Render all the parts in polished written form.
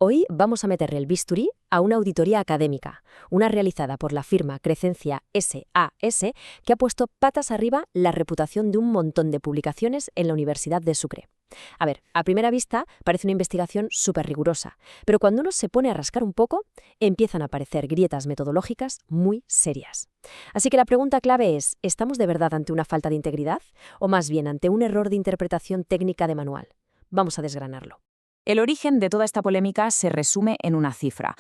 Hoy vamos a meterle el bisturí a una auditoría académica, una realizada por la firma Crescencia SAS, que ha puesto patas arriba la reputación de un montón de publicaciones en la Universidad de Sucre. A ver, a primera vista parece una investigación súper rigurosa, pero cuando uno se pone a rascar un poco, empiezan a aparecer grietas metodológicas muy serias. Así que la pregunta clave es, ¿estamos de verdad ante una falta de integridad o más bien ante un error de interpretación técnica de manual? Vamos a desgranarlo. El origen de toda esta polémica se resume en una cifra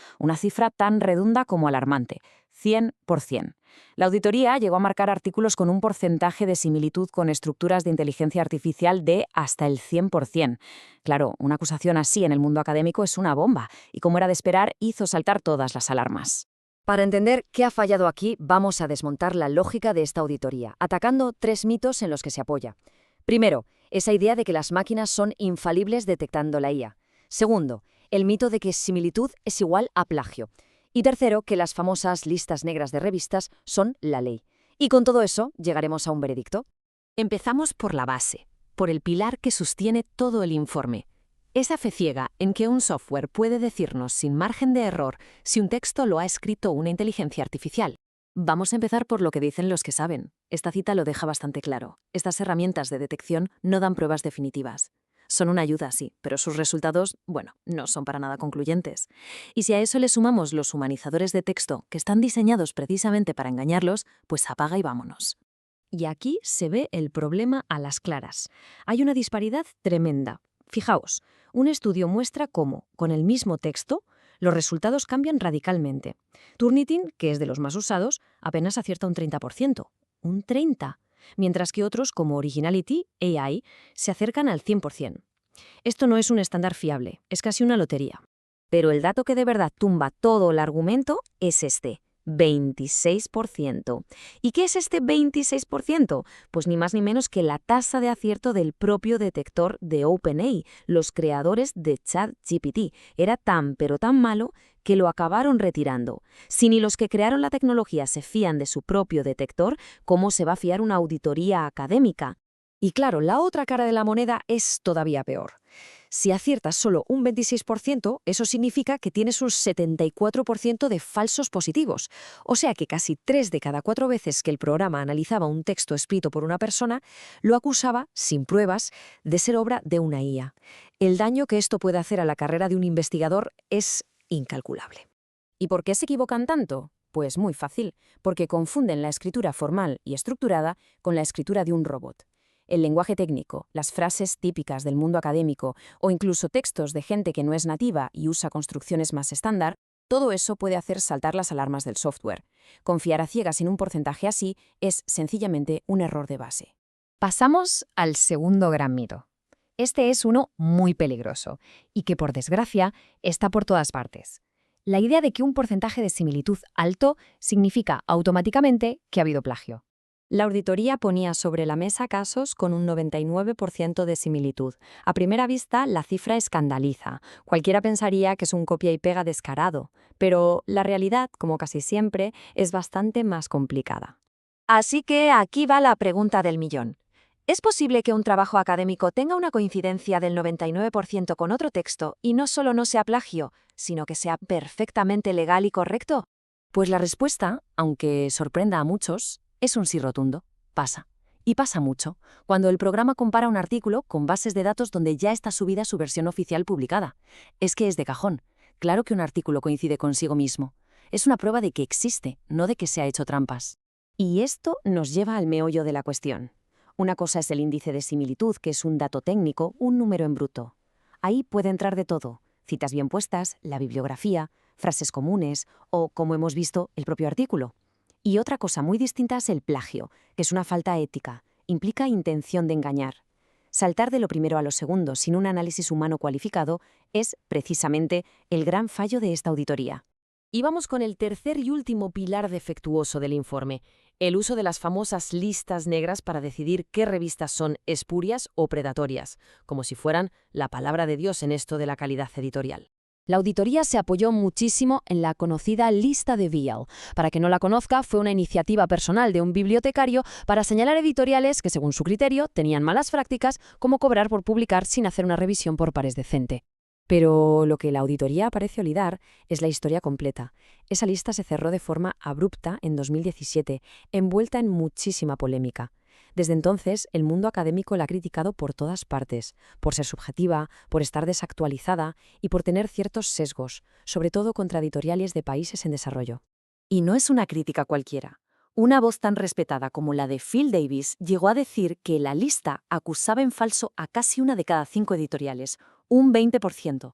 tan redonda como alarmante: 100%. La auditoría llegó a marcar artículos con un porcentaje de similitud con estructuras de inteligencia artificial de hasta el 100%. Claro, una acusación así en el mundo académico es una bomba, y como era de esperar, hizo saltar todas las alarmas. Para entender qué ha fallado aquí, vamos a desmontar la lógica de esta auditoría, atacando 3 mitos en los que se apoya. Primero, esa idea de que las máquinas son infalibles detectando la IA. Segundo, el mito de que similitud es igual a plagio. Y tercero, que las famosas listas negras de revistas son la ley. Y con todo eso, llegaremos a un veredicto. Empezamos por la base, por el pilar que sostiene todo el informe. Esa fe ciega en que un software puede decirnos sin margen de error si un texto lo ha escrito una inteligencia artificial. Vamos a empezar por lo que dicen los que saben. Esta cita lo deja bastante claro. Estas herramientas de detección no dan pruebas definitivas. Son una ayuda, sí, pero sus resultados, no son para nada concluyentes. Y si a eso le sumamos los humanizadores de texto, que están diseñados precisamente para engañarlos, pues apaga y vámonos. Y aquí se ve el problema a las claras. Hay una disparidad tremenda. Fijaos, un estudio muestra cómo, con el mismo texto, los resultados cambian radicalmente. Turnitin, que es de los más usados, apenas acierta un 30%. Un 30%. Mientras que otros, como Originality AI, se acercan al 100%. Esto no es un estándar fiable, es casi una lotería. Pero el dato que de verdad tumba todo el argumento es este: 26%. ¿Y qué es este 26%? Pues ni más ni menos que la tasa de acierto del propio detector de OpenAI, los creadores de ChatGPT. Era tan pero tan malo que lo acabaron retirando. Si ni los que crearon la tecnología se fían de su propio detector, ¿cómo se va a fiar una auditoría académica? Y claro, la otra cara de la moneda es todavía peor. Si aciertas solo un 26%, eso significa que tienes un 74% de falsos positivos. O sea que casi 3 de cada 4 veces que el programa analizaba un texto escrito por una persona, lo acusaba, sin pruebas, de ser obra de una IA. El daño que esto puede hacer a la carrera de un investigador es incalculable. ¿Y por qué se equivocan tanto? Pues muy fácil, porque confunden la escritura formal y estructurada con la escritura de un robot. El lenguaje técnico, las frases típicas del mundo académico o incluso textos de gente que no es nativa y usa construcciones más estándar, todo eso puede hacer saltar las alarmas del software. Confiar a ciegas en un porcentaje así es sencillamente un error de base. Pasamos al segundo gran mito. Este es uno muy peligroso y que, por desgracia, está por todas partes. La idea de que un porcentaje de similitud alto significa automáticamente que ha habido plagio. La auditoría ponía sobre la mesa casos con un 99% de similitud. A primera vista, la cifra escandaliza. Cualquiera pensaría que es un copia y pega descarado, pero la realidad, como casi siempre, es bastante más complicada. Así que aquí va la pregunta del millón. ¿Es posible que un trabajo académico tenga una coincidencia del 99% con otro texto y no solo no sea plagio, sino que sea perfectamente legal y correcto? Pues la respuesta, aunque sorprenda a muchos, es un sí rotundo. Pasa. Y pasa mucho, cuando el programa compara un artículo con bases de datos donde ya está subida su versión oficial publicada. Es que es de cajón. Claro que un artículo coincide consigo mismo. Es una prueba de que existe, no de que se ha hecho trampas. Y esto nos lleva al meollo de la cuestión. Una cosa es el índice de similitud, que es un dato técnico, un número en bruto. Ahí puede entrar de todo: citas bien puestas, la bibliografía, frases comunes o, como hemos visto, el propio artículo. Y otra cosa muy distinta es el plagio, que es una falta ética, implica intención de engañar. Saltar de lo primero a lo segundo sin un análisis humano cualificado es, precisamente, el gran fallo de esta auditoría. Y vamos con el tercer y último pilar defectuoso del informe: el uso de las famosas listas negras para decidir qué revistas son espurias o predatorias, como si fueran la palabra de Dios en esto de la calidad editorial. La auditoría se apoyó muchísimo en la conocida lista de Beale. Para quien no la conozca, fue una iniciativa personal de un bibliotecario para señalar editoriales que, según su criterio, tenían malas prácticas, como cobrar por publicar sin hacer una revisión por pares decente. Pero lo que la auditoría parece olvidar es la historia completa. Esa lista se cerró de forma abrupta en 2017, envuelta en muchísima polémica. Desde entonces, el mundo académico la ha criticado por todas partes, por ser subjetiva, por estar desactualizada y por tener ciertos sesgos, sobre todo contra editoriales de países en desarrollo. Y no es una crítica cualquiera. Una voz tan respetada como la de Phil Davis llegó a decir que la lista acusaba en falso a casi 1 de cada 5 editoriales, un 20%.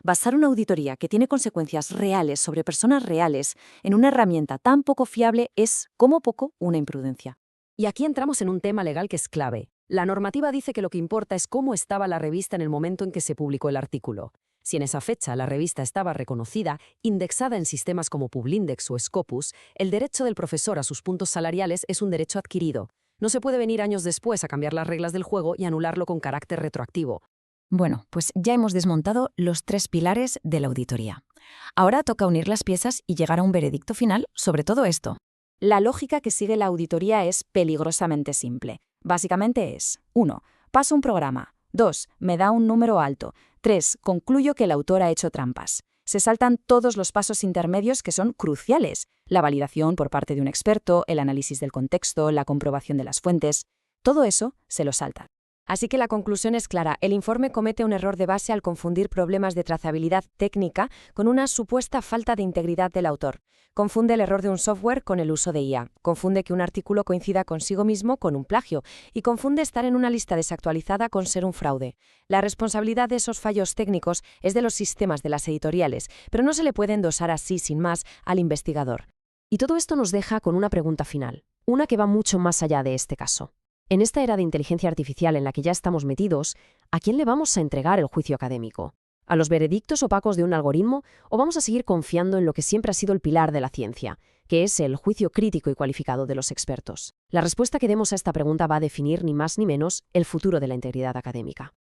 Basar una auditoría que tiene consecuencias reales sobre personas reales en una herramienta tan poco fiable es, como poco, una imprudencia. Y aquí entramos en un tema legal que es clave. La normativa dice que lo que importa es cómo estaba la revista en el momento en que se publicó el artículo. Si en esa fecha la revista estaba reconocida, indexada en sistemas como Publindex o Scopus, el derecho del profesor a sus puntos salariales es un derecho adquirido. No se puede venir años después a cambiar las reglas del juego y anularlo con carácter retroactivo. Bueno, pues ya hemos desmontado los 3 pilares de la auditoría. Ahora toca unir las piezas y llegar a un veredicto final sobre todo esto. La lógica que sigue la auditoría es peligrosamente simple. Básicamente es: 1. Paso un programa. 2. Me da un número alto. 3. Concluyo que el autor ha hecho trampas. Se saltan todos los pasos intermedios que son cruciales: la validación por parte de un experto, el análisis del contexto, la comprobación de las fuentes. Todo eso se lo saltan. Así que la conclusión es clara. El informe comete un error de base al confundir problemas de trazabilidad técnica con una supuesta falta de integridad del autor. Confunde el error de un software con el uso de IA. Confunde que un artículo coincida consigo mismo con un plagio. Y confunde estar en una lista desactualizada con ser un fraude. La responsabilidad de esos fallos técnicos es de los sistemas de las editoriales, pero no se le puede endosar así sin más al investigador. Y todo esto nos deja con una pregunta final. Una que va mucho más allá de este caso. En esta era de inteligencia artificial en la que ya estamos metidos, ¿a quién le vamos a entregar el juicio académico? ¿A los veredictos opacos de un algoritmo o vamos a seguir confiando en lo que siempre ha sido el pilar de la ciencia, que es el juicio crítico y cualificado de los expertos? La respuesta que demos a esta pregunta va a definir ni más ni menos el futuro de la integridad académica.